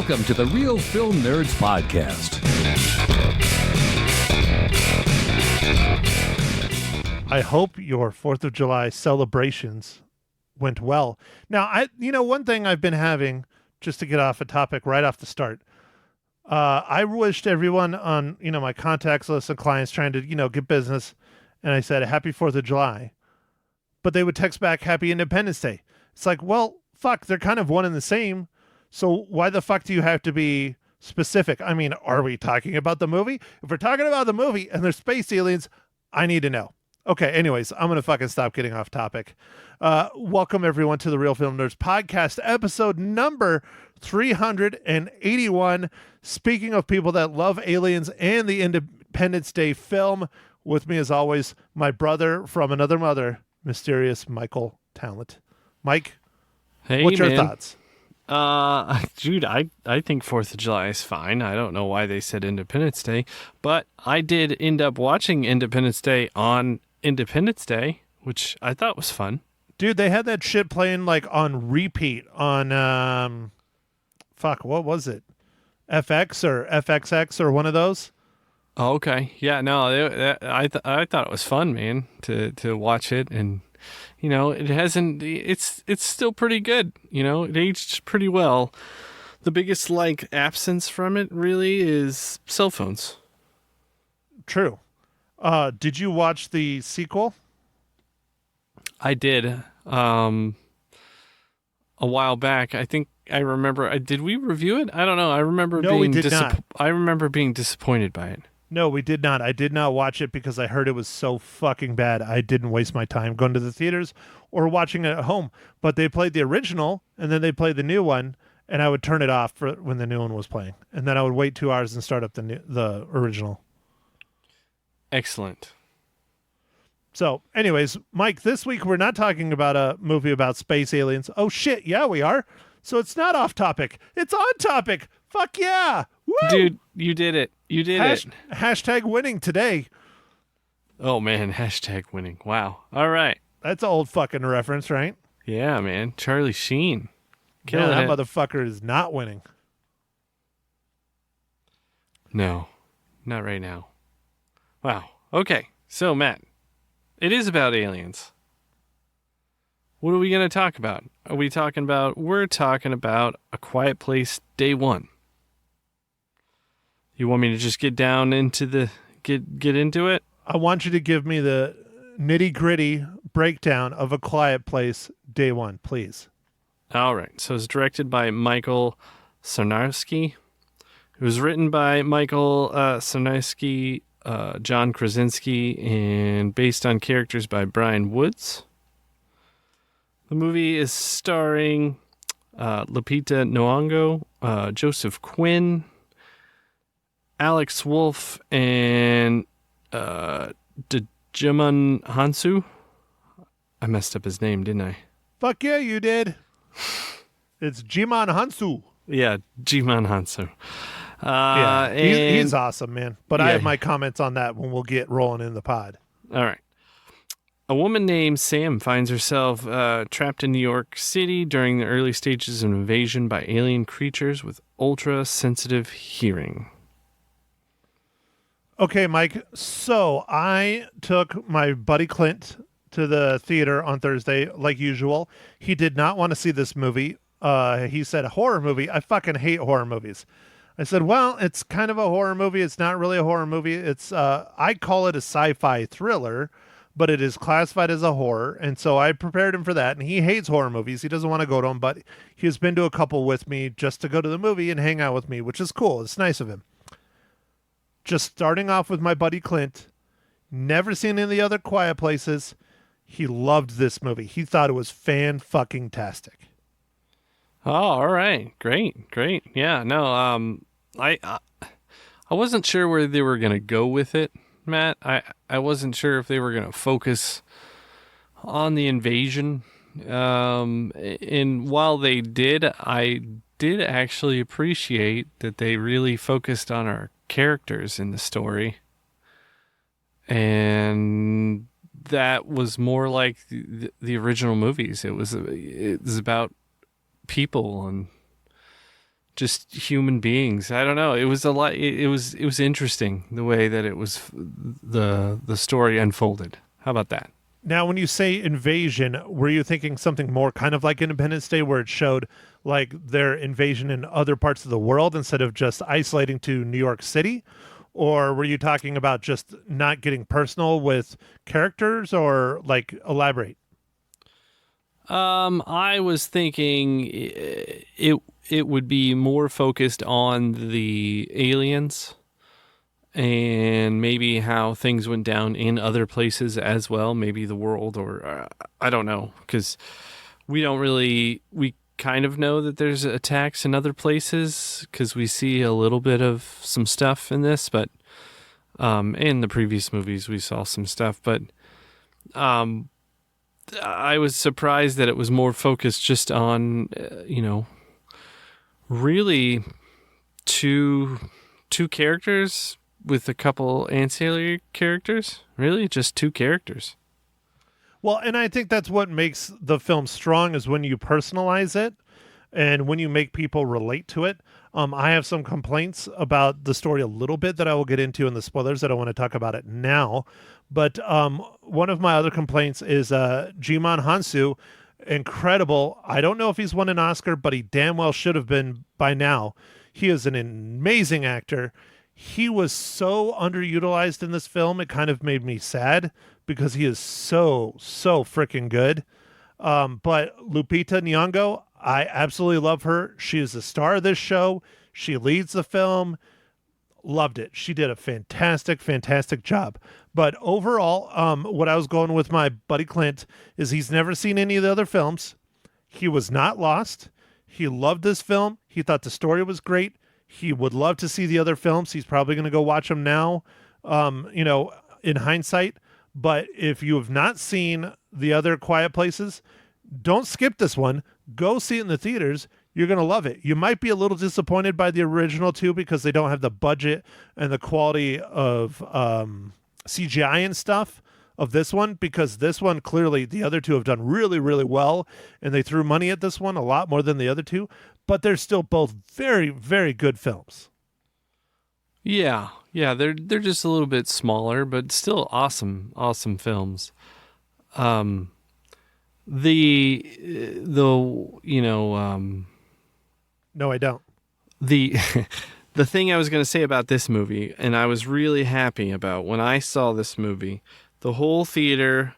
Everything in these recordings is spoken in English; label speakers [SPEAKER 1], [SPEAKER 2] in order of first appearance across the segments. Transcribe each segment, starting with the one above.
[SPEAKER 1] Welcome to the Real Film Nerds Podcast.
[SPEAKER 2] I hope your 4th of July celebrations went well. Now, one thing I've been having, just to get off a topic right off the start, I wished everyone on, my contacts list and clients trying to, get business, and I said, Happy 4th of July. But they would text back, Happy Independence Day. It's like, well, fuck, they're kind of one and the same. So why the fuck do you have to be specific? I mean, are we talking about the movie? If we're talking about the movie and there's space aliens, I need to know. Okay, anyways, I'm going to fucking stop getting off topic. Welcome, everyone, to the Real Film Nerds Podcast, episode number 381. Speaking of people that love aliens and the Independence Day film, with me, as always, my brother from another mother, mysterious Michael Talent. Mike,
[SPEAKER 3] hey,
[SPEAKER 2] what's your
[SPEAKER 3] man.
[SPEAKER 2] thoughts?
[SPEAKER 3] Dude, I think 4th of July is fine. I don't know why they said Independence Day, but I did end up watching Independence Day on Independence Day, which I thought was fun.
[SPEAKER 2] Dude, they had that shit playing like on repeat on, what was it? FX or FXX or one of those?
[SPEAKER 3] Oh, okay. Yeah, no, I thought it was fun, man, to watch it, and it's still pretty good. It aged pretty well. The biggest absence from it really is cell phones.
[SPEAKER 2] True. Did you watch the sequel?
[SPEAKER 3] I did. A while back. I think I remember. Did we review it? I don't know. I remember I remember being disappointed by it.
[SPEAKER 2] No, we did not. I did not watch it because I heard it was so fucking bad. I didn't waste my time going to the theaters or watching it at home. But they played the original, and then they played the new one, and I would turn it off for when the new one was playing, and then I would wait 2 hours and start up the original.
[SPEAKER 3] Excellent.
[SPEAKER 2] So, anyways, Mike, this week we're not talking about a movie about space aliens. Oh shit, yeah, we are. So it's not off topic. It's on topic. Fuck yeah. Woo!
[SPEAKER 3] Dude, you did it. You did it.
[SPEAKER 2] Hashtag winning today.
[SPEAKER 3] Oh, man. Hashtag winning. Wow. All right.
[SPEAKER 2] That's an old fucking reference, right?
[SPEAKER 3] Yeah, man. Charlie Sheen.
[SPEAKER 2] Yeah, that motherfucker is not winning.
[SPEAKER 3] No. Not right now. Wow. Okay. So, Matt, it is about aliens. What are we going to talk about? We're talking about A Quiet Place Day 1. You want me to just get down into get into it?
[SPEAKER 2] I want you to give me the nitty-gritty breakdown of A Quiet Place Day 1, please.
[SPEAKER 3] All right. So it's directed by Michael Sarnowski. It was written by Michael Sarnowski, John Krasinski, and based on characters by Brian Woods. The movie is starring Lupita Nyong'o, Joseph Quinn, Alex Wolff, and Jimon Hansu. I messed up his name, didn't I?
[SPEAKER 2] Fuck yeah, you did. It's Jimon Hansu.
[SPEAKER 3] Yeah, Jimon Hansu.
[SPEAKER 2] Yeah, he's awesome, man. But yeah. I have my comments on that when we'll get rolling in the pod.
[SPEAKER 3] All right. A woman named Sam finds herself trapped in New York City during the early stages of an invasion by alien creatures with ultra-sensitive hearing. Okay,
[SPEAKER 2] Mike. So I took my buddy Clint to the theater on Thursday, like usual. He did not want to see this movie. He said, a horror movie? I fucking hate horror movies. I said, well, it's kind of a horror movie. It's not really a horror movie. It's I call it a sci-fi thriller, but it is classified as a horror. And so I prepared him for that. And he hates horror movies. He doesn't want to go to them, but he's been to a couple with me just to go to the movie and hang out with me, which is cool. It's nice of him. Just starting off with my buddy Clint, never seen any of the other Quiet Places. He loved this movie. He thought it was fan-fucking-tastic.
[SPEAKER 3] Oh, all right. Great. Yeah, no, I wasn't sure where they were going to go with it, Matt. I wasn't sure if they were going to focus on the invasion. And while they did, I did actually appreciate that they really focused on our characters in the story. And that was more like the original movies. It was about people and just human beings. I don't know. It was a lot. It was interesting the way that it was the story unfolded. How about that?
[SPEAKER 2] Now, when you say invasion, were you thinking something more kind of like Independence Day, where it showed like their invasion in other parts of the world instead of just isolating to New York City? Or were you talking about just not getting personal with characters, or like elaborate?
[SPEAKER 3] I was thinking it would be more focused on the aliens and maybe how things went down in other places as well, maybe the world, or I don't know, because we kind of know that there's attacks in other places because we see a little bit of some stuff in this, but in the previous movies we saw some stuff, but I was surprised that it was more focused just on, really two characters with a couple ancillary characters. Really, just two characters.
[SPEAKER 2] Well, and I think that's what makes the film strong, is when you personalize it and when you make people relate to it. I have some complaints about the story a little bit that I will get into in the spoilers. I don't want to talk about it now. But one of my other complaints is Jimon Hansu, incredible. I don't know if he's won an Oscar, but he damn well should have been by now. He is an amazing actor. He was so underutilized in this film, it kind of made me sad because he is so freaking good. But Lupita Nyong'o, I absolutely love her. She is the star of this show. She leads the film. Loved it. She did a fantastic job. But overall, what I was going with my buddy Clint is he's never seen any of the other films. He was not lost. He loved this film. He thought the story was great. He would love to see the other films. He's probably going to go watch them now, in hindsight. But if you have not seen the other Quiet Places, don't skip this one. Go see it in the theaters. You're going to love it. You might be a little disappointed by the original two because they don't have the budget and the quality of CGI and stuff of this one, because this one, clearly the other two have done really well, and they threw money at this one a lot more than the other two, but they're still both very good films.
[SPEAKER 3] Yeah, they're just a little bit smaller, but still awesome films. No,
[SPEAKER 2] I don't.
[SPEAKER 3] The thing I was going to say about this movie, and I was really happy about when I saw this movie, the whole theater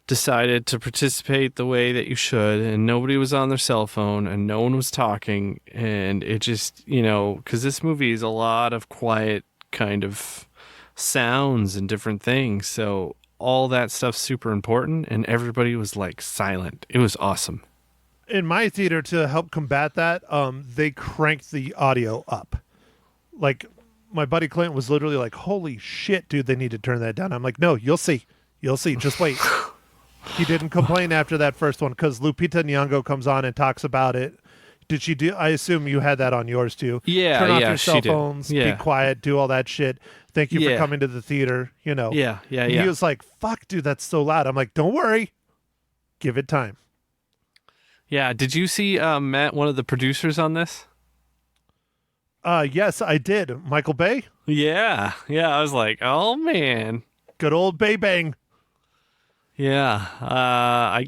[SPEAKER 3] decided to participate the way that you should, and nobody was on their cell phone, and no one was talking, and it just, because this movie is a lot of quiet kind of sounds and different things, so all that stuff's super important, and everybody was like silent. It was awesome.
[SPEAKER 2] In my theater, to help combat that, they cranked the audio up. Like, my buddy Clint was literally like, holy shit, dude, they need to turn that down. I'm like, no, you'll see, just wait. He didn't complain after that first one because Lupita Nyong'o comes on and talks about it. Did she do? I assume you had that on yours too.
[SPEAKER 3] Yeah,
[SPEAKER 2] turn off
[SPEAKER 3] yeah,
[SPEAKER 2] your cell phones, be quiet, do all that shit. Thank you for coming to the theater.
[SPEAKER 3] Yeah.
[SPEAKER 2] He was like, fuck, dude, that's so loud. I'm like, don't worry, give it time.
[SPEAKER 3] Yeah. Did you see Matt, one of the producers on this?
[SPEAKER 2] Yes, I did. Michael Bay.
[SPEAKER 3] Yeah. I was like, oh man,
[SPEAKER 2] good old Bay Bang.
[SPEAKER 3] Yeah. I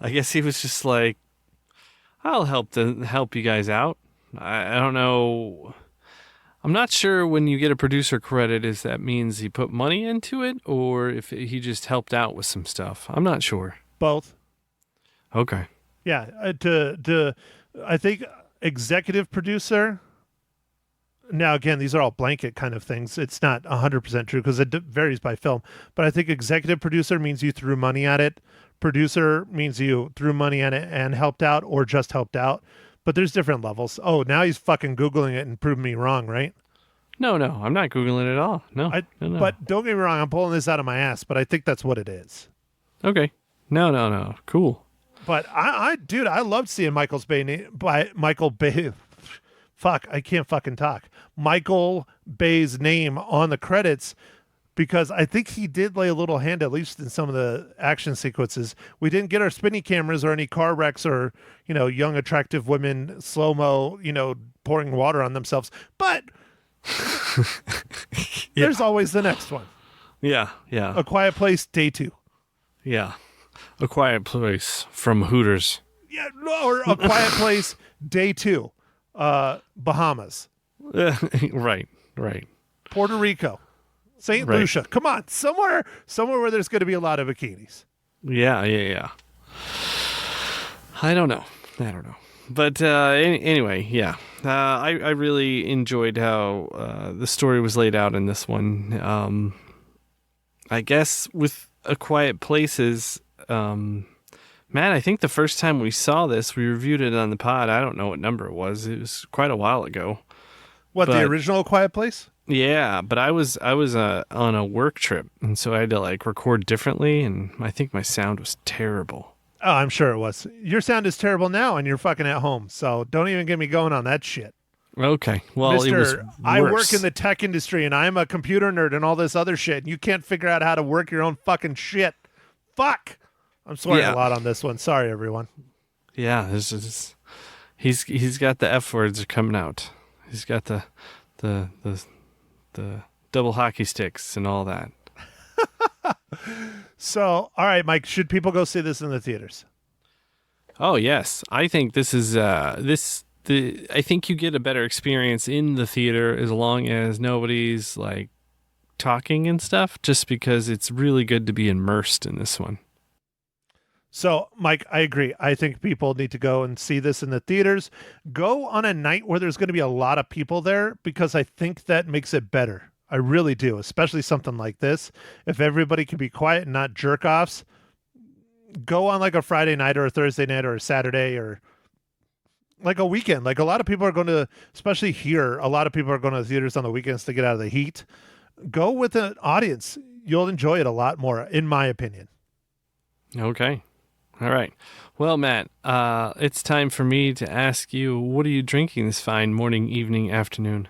[SPEAKER 3] guess he was just like, I'll help you guys out. I don't know. I'm not sure when you get a producer credit, if that means he put money into it or if he just helped out with some stuff. I'm not sure.
[SPEAKER 2] Both.
[SPEAKER 3] Okay.
[SPEAKER 2] Yeah. I think executive producer. Now, again, these are all blanket kind of things. It's not 100% true because it varies by film. But I think executive producer means you threw money at it. Producer means you threw money at it and helped out or just helped out. But there's different levels. Oh, now he's fucking Googling it and proving me wrong, right?
[SPEAKER 3] No, I'm not Googling it at all. No.
[SPEAKER 2] But don't get me wrong, I'm pulling this out of my ass, but I think that's what it is.
[SPEAKER 3] Okay. No. Cool.
[SPEAKER 2] But dude, I loved seeing Michael Bay. Fuck, I can't fucking talk. Michael Bay's name on the credits because I think he did lay a little hand, at least in some of the action sequences. We didn't get our spinny cameras or any car wrecks or, young, attractive women, slow-mo, pouring water on themselves. But there's always the next one.
[SPEAKER 3] Yeah.
[SPEAKER 2] A Quiet Place, Day 2.
[SPEAKER 3] Yeah. A Quiet Place from Hooters.
[SPEAKER 2] Yeah, or A Quiet Place, Day 2. Bahamas.
[SPEAKER 3] Right.
[SPEAKER 2] Puerto Rico. St.
[SPEAKER 3] Right.
[SPEAKER 2] Lucia. Come on, somewhere where there's going to be a lot of bikinis.
[SPEAKER 3] Yeah. I don't know. But anyway, yeah. I really enjoyed how the story was laid out in this one. I guess with A Quiet Places, Matt, I think the first time we saw this, we reviewed it on the pod. I don't know what number it was. It was quite a while ago.
[SPEAKER 2] What, the original Quiet Place?
[SPEAKER 3] Yeah, but I was on a work trip, and so I had to record differently, and I think my sound was terrible.
[SPEAKER 2] Oh, I'm sure it was. Your sound is terrible now, and you're fucking at home, so don't even get me going on that shit.
[SPEAKER 3] Okay, well, it was worse.
[SPEAKER 2] I work in the tech industry, and I'm a computer nerd and all this other shit, and you can't figure out how to work your own fucking shit. Fuck! I'm swearing a lot on this one. Sorry, everyone.
[SPEAKER 3] Yeah, he's got the F words coming out. He's got the double hockey sticks and all that.
[SPEAKER 2] So, all right, Mike, should people go see this in the theaters?
[SPEAKER 3] Oh, yes. I think this is I think you get a better experience in the theater as long as nobody's talking and stuff, just because it's really good to be immersed in this one.
[SPEAKER 2] So, Mike, I agree. I think people need to go and see this in the theaters. Go on a night where there's going to be a lot of people there, because I think that makes it better. I really do, especially something like this. If everybody can be quiet and not jerk offs, go on a Friday night or a Thursday night or a Saturday or a weekend. A lot of people are going to, especially here, a lot of people are going to the theaters on the weekends to get out of the heat. Go with an audience. You'll enjoy it a lot more, in my opinion.
[SPEAKER 3] Okay. All right. Well, Matt, it's time for me to ask you, what are you drinking this fine morning, evening, afternoon?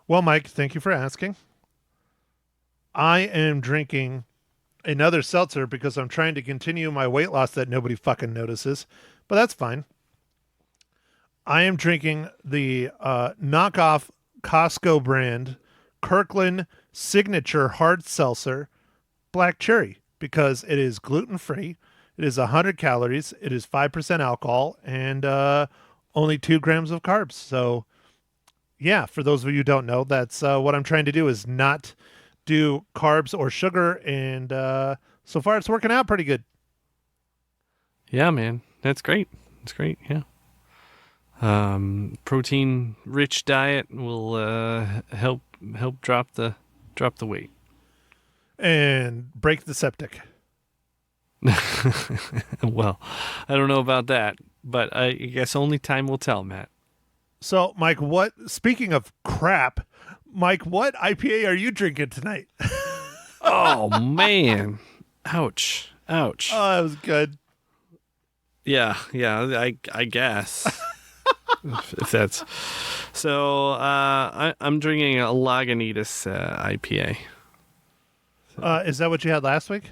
[SPEAKER 2] Well, Mike, thank you for asking. I am drinking another seltzer because I'm trying to continue my weight loss that nobody fucking notices, but that's fine. I am drinking the knockoff Costco brand Kirkland Signature Hard Seltzer Black Cherry, because it is gluten-free, it is 100 calories, it is 5% alcohol, and only 2 grams of carbs. So, yeah, for those of you who don't know, that's what I'm trying to do, is not do carbs or sugar, and so far it's working out pretty good.
[SPEAKER 3] Yeah, man. That's great. That's great, yeah. Protein-rich diet will help drop the weight.
[SPEAKER 2] And break the septic.
[SPEAKER 3] Well, I don't know about that, but I guess only time will tell, Matt.
[SPEAKER 2] So, Mike, speaking of crap, Mike, what IPA are you drinking tonight?
[SPEAKER 3] Oh, man. Ouch.
[SPEAKER 2] Oh, that was good.
[SPEAKER 3] Yeah, I guess. if that's so. I'm drinking a Lagunitas IPA.
[SPEAKER 2] Is that what you had last week?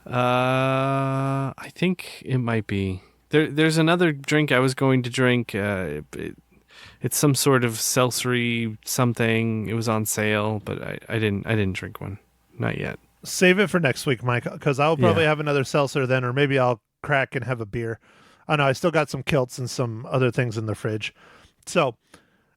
[SPEAKER 3] I think it might be. There's another drink I was going to drink. It's some sort of seltzery something. It was on sale, but I didn't drink one. Not yet.
[SPEAKER 2] Save it for next week, Mike, because I'll probably have another seltzer then, or maybe I'll crack and have a beer. I know I still got some kilts and some other things in the fridge. So,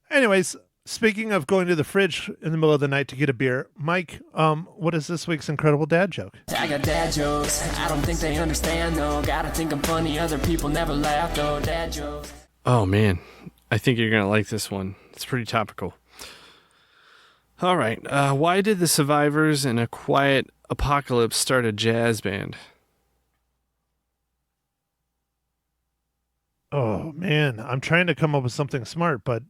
[SPEAKER 2] anyways, speaking of going to the fridge in the middle of the night to get a beer, Mike, what is this week's incredible dad joke?
[SPEAKER 4] I got dad jokes. I don't think they understand, though. Gotta think I'm funny. Other people never laugh, though. Dad jokes.
[SPEAKER 3] Oh, man. I think you're going to like this one. It's pretty topical. All right. Why did the survivors in A Quiet Apocalypse start a jazz band?
[SPEAKER 2] Oh, man. I'm trying to come up with something smart, but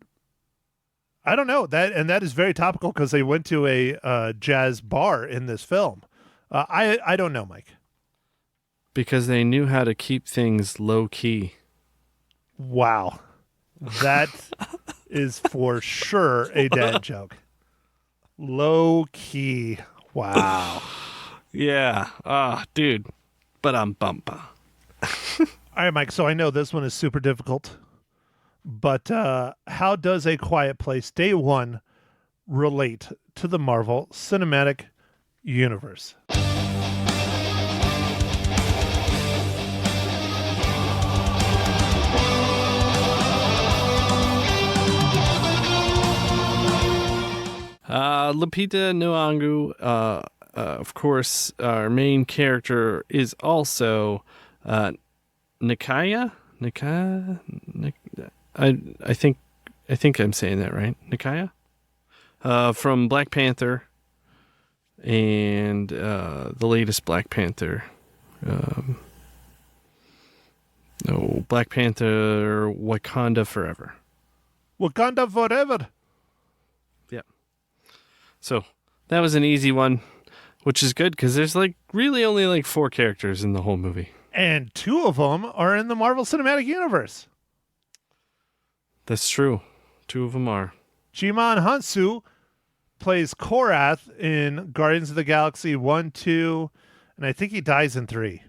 [SPEAKER 2] I don't know. That is very topical because they went to a jazz bar in this film. I don't know, Mike.
[SPEAKER 3] Because they knew how to keep things low key.
[SPEAKER 2] Wow. That is for sure a dad joke. Low key. Wow.
[SPEAKER 3] Yeah. Dude. But I'm bumpa.
[SPEAKER 2] All right, Mike. So I know this one is super difficult, but how does A Quiet Place Day One relate to the Marvel Cinematic Universe?
[SPEAKER 3] Lupita Nyong'o, of course, our main character is also Nakia. I think I'm saying that right. Nakia, from Black Panther, and the latest Black Panther. Black Panther, Wakanda Forever.
[SPEAKER 2] Wakanda Forever.
[SPEAKER 3] So that was an easy one, which is good because there's really only 4 characters in the whole movie.
[SPEAKER 2] And 2 of them are in the Marvel Cinematic Universe.
[SPEAKER 3] That's true. 2 of them are.
[SPEAKER 2] Jimon Hansu plays Korath in Guardians of the Galaxy 1, 2, and I think he dies in 3.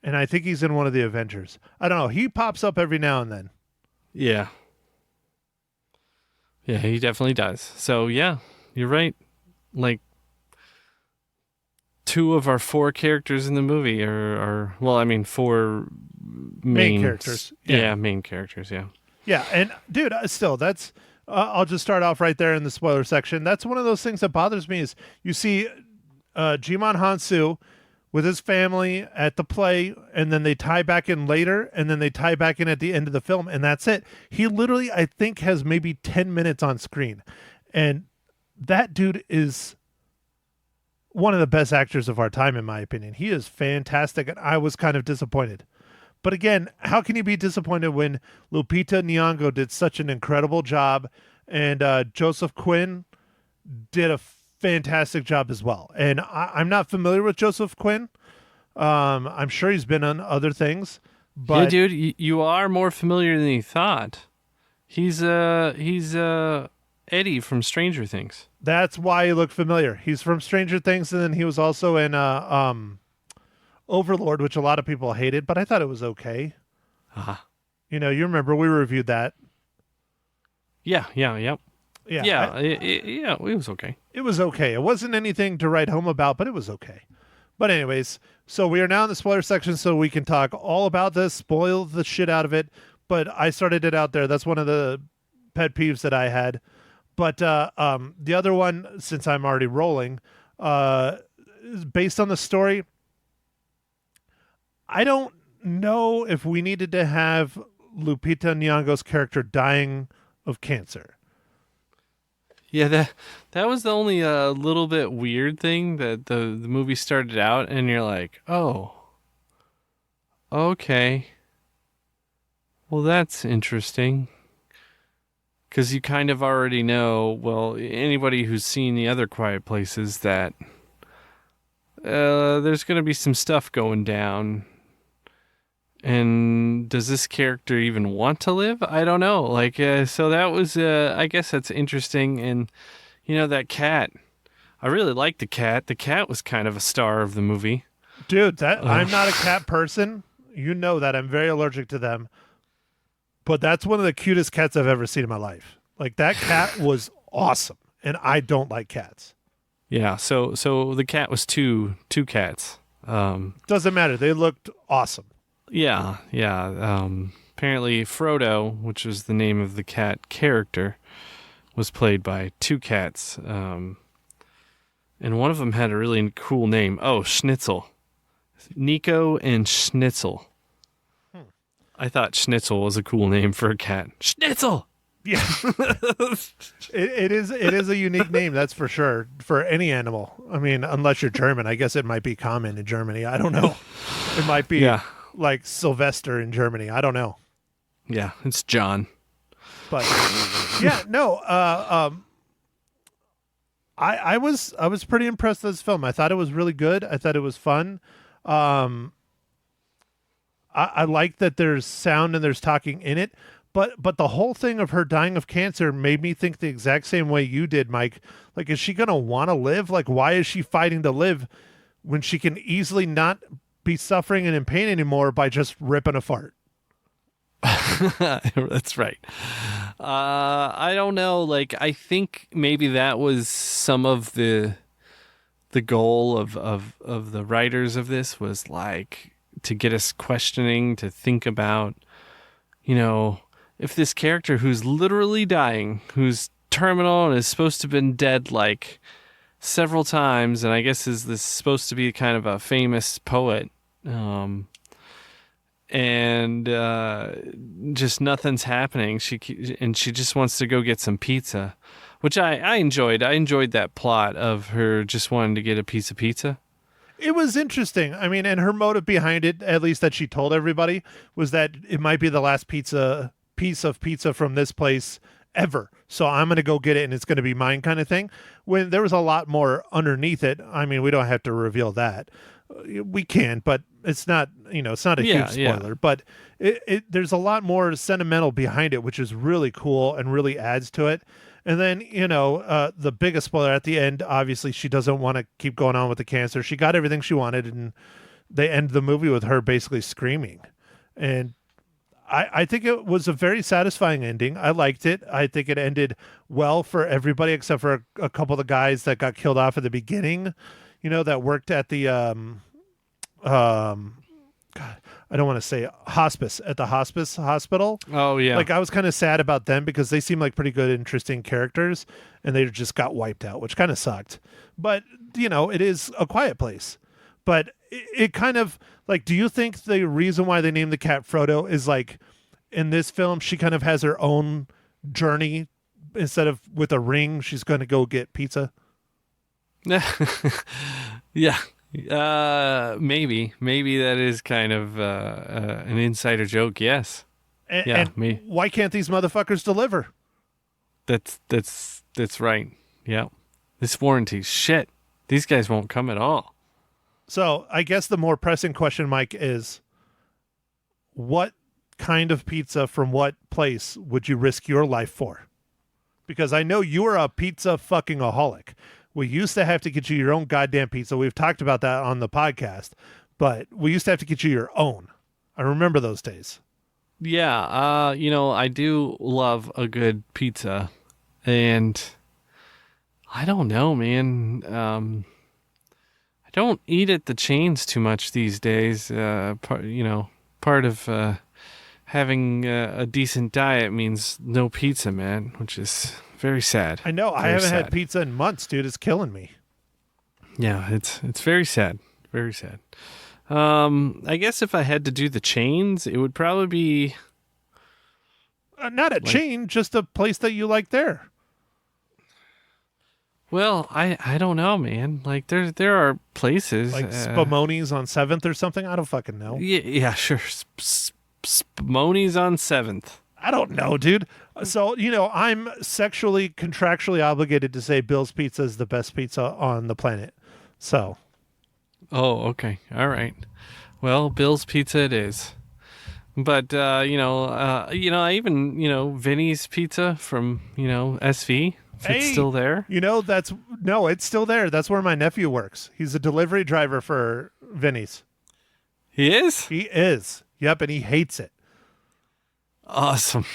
[SPEAKER 2] And I think he's in one of the Avengers. I don't know. He pops up every now and then.
[SPEAKER 3] Yeah. Yeah, he definitely does. So, yeah. You're right. 2 of our 4 characters in the movie are 4 main
[SPEAKER 2] characters.
[SPEAKER 3] Yeah, main characters. Yeah.
[SPEAKER 2] Yeah, and dude, still, that's. I'll just start off right there in the spoiler section. That's one of those things that bothers me is you see Jimon Hansu with his family at the play, and then they tie back in later, and then they tie back in at the end of the film, and that's it. He literally, I think, has maybe 10 minutes on screen, and that dude is one of the best actors of our time, in my opinion. He is fantastic, and I was kind of disappointed. But again, how can you be disappointed when Lupita Nyong'o did such an incredible job, and Joseph Quinn did a fantastic job as well? And I'm not familiar with Joseph Quinn. I'm sure he's been on other things. But
[SPEAKER 3] yeah, dude, you are more familiar than you thought. He's Eddie from Stranger Things.
[SPEAKER 2] That's why he looked familiar. He's from Stranger Things, and then he was also in Overlord, which a lot of people hated, but I thought it was okay.
[SPEAKER 3] Uh-huh.
[SPEAKER 2] You remember we reviewed that.
[SPEAKER 3] Yeah.
[SPEAKER 2] Yeah.
[SPEAKER 3] It was okay.
[SPEAKER 2] It was okay. It wasn't anything to write home about, but it was okay. But anyways, so we are now in the spoiler section, so we can talk all about this, spoil the shit out of it. But I started it out there. That's one of the pet peeves that I had. But the other one, since I'm already rolling, is based on the story. I don't know if we needed to have Lupita Nyong'o's character dying of cancer.
[SPEAKER 3] Yeah, that was the only little bit weird thing that the movie started out, and you're like, oh, okay. Well, that's interesting. Because you kind of already know, well, anybody who's seen the other Quiet Places, that there's going to be some stuff going down. And does this character even want to live? I don't know. So that was, I guess that's interesting. And, that cat, I really liked the cat. The cat was kind of a star of the movie.
[SPEAKER 2] Dude, I'm not a cat person. You know that. I'm very allergic to them. But that's one of the cutest cats I've ever seen in my life. That cat was awesome, and I don't like cats.
[SPEAKER 3] Yeah, so the cat was two cats.
[SPEAKER 2] Doesn't matter. They looked awesome.
[SPEAKER 3] Yeah. Apparently Frodo, which was the name of the cat character, was played by 2 cats. And one of them had a really cool name. Oh, Schnitzel. Nico and Schnitzel. I thought Schnitzel was a cool name for a cat. Schnitzel!
[SPEAKER 2] Yeah. It is a unique name, that's for sure, for any animal. I mean, unless you're German. I guess it might be common in Germany. I don't know. It might be like Sylvester in Germany. I don't know.
[SPEAKER 3] Yeah, it's John.
[SPEAKER 2] But yeah, no. I was pretty impressed with this film. I thought it was really good. I thought it was fun. I like that there's sound and there's talking in it, But the whole thing of her dying of cancer made me think the exact same way you did, Mike. Like, is she going to want to live? Like, why is she fighting to live when she can easily not be suffering and in pain anymore by just ripping a fart?
[SPEAKER 3] That's right. I don't know. Like, I think maybe that was some of the goal of the writers of this, was like to get us questioning, to think about, if this character who's literally dying, who's terminal and is supposed to have been dead like several times, and I guess is this supposed to be kind of a famous poet, and just nothing's happening. She just wants to go get some pizza, which I enjoyed. I enjoyed that plot of her just wanting to get a piece of pizza.
[SPEAKER 2] It was interesting. I mean, and her motive behind it, at least that she told everybody, was that it might be the last piece of pizza from this place ever. So I'm going to go get it and it's going to be mine, kind of thing. When there was a lot more underneath it. I mean, we don't have to reveal that. We can, but it's not, it's not a huge spoiler, but there's a lot more sentimental behind it, which is really cool and really adds to it. And then, the biggest spoiler at the end, obviously she doesn't want to keep going on with the cancer. She got everything she wanted, and they end the movie with her basically screaming. And I think it was a very satisfying ending. I liked it. I think it ended well for everybody except for a couple of the guys that got killed off at the beginning, that worked at the, God, I don't want to say hospice, at the hospice hospital.
[SPEAKER 3] Oh, yeah.
[SPEAKER 2] Like, I was kind of sad about them because they seem like pretty good, interesting characters, and they just got wiped out, which kind of sucked. But, it is A Quiet Place. But it kind of, like, do you think the reason why they named the cat Frodo is, like, in this film, she kind of has her own journey? Instead of with a ring, she's going to go get pizza?
[SPEAKER 3] Yeah. Maybe that is kind of an insider joke. Yes.
[SPEAKER 2] And why can't these motherfuckers deliver?
[SPEAKER 3] That's right. Yeah. This warranty, shit. These guys won't come at all.
[SPEAKER 2] So I guess the more pressing question, Mike, is what kind of pizza from what place would you risk your life for? Because I know you are a pizza fucking aholic. We used to have to get you your own goddamn pizza. We've talked about that on the podcast, but we used to have to get you your own. I remember those days.
[SPEAKER 3] Yeah. I do love a good pizza, and I don't know, man. I don't eat at the chains too much these days. Part of having a decent diet means no pizza, man, which is very sad.
[SPEAKER 2] I know. I haven't had pizza in months, dude. It's killing me.
[SPEAKER 3] Yeah, it's very sad. Very sad. I guess if I had to do the chains, it would probably be
[SPEAKER 2] not a chain, just a place that you like there.
[SPEAKER 3] Well, I don't know, man. Like there are places
[SPEAKER 2] like Spumoni's on 7th or something. I don't fucking know.
[SPEAKER 3] Yeah, sure. Spumoni's on 7th.
[SPEAKER 2] I don't know, dude. So, I'm sexually, contractually obligated to say Bill's Pizza is the best pizza on the planet. So.
[SPEAKER 3] Oh, okay. All right. Well, Bill's Pizza it is. But, I even, Vinny's Pizza from, SV, if it's still there.
[SPEAKER 2] It's still there. That's where my nephew works. He's a delivery driver for Vinny's.
[SPEAKER 3] He is?
[SPEAKER 2] He is. Yep, and he hates it.
[SPEAKER 3] Awesome.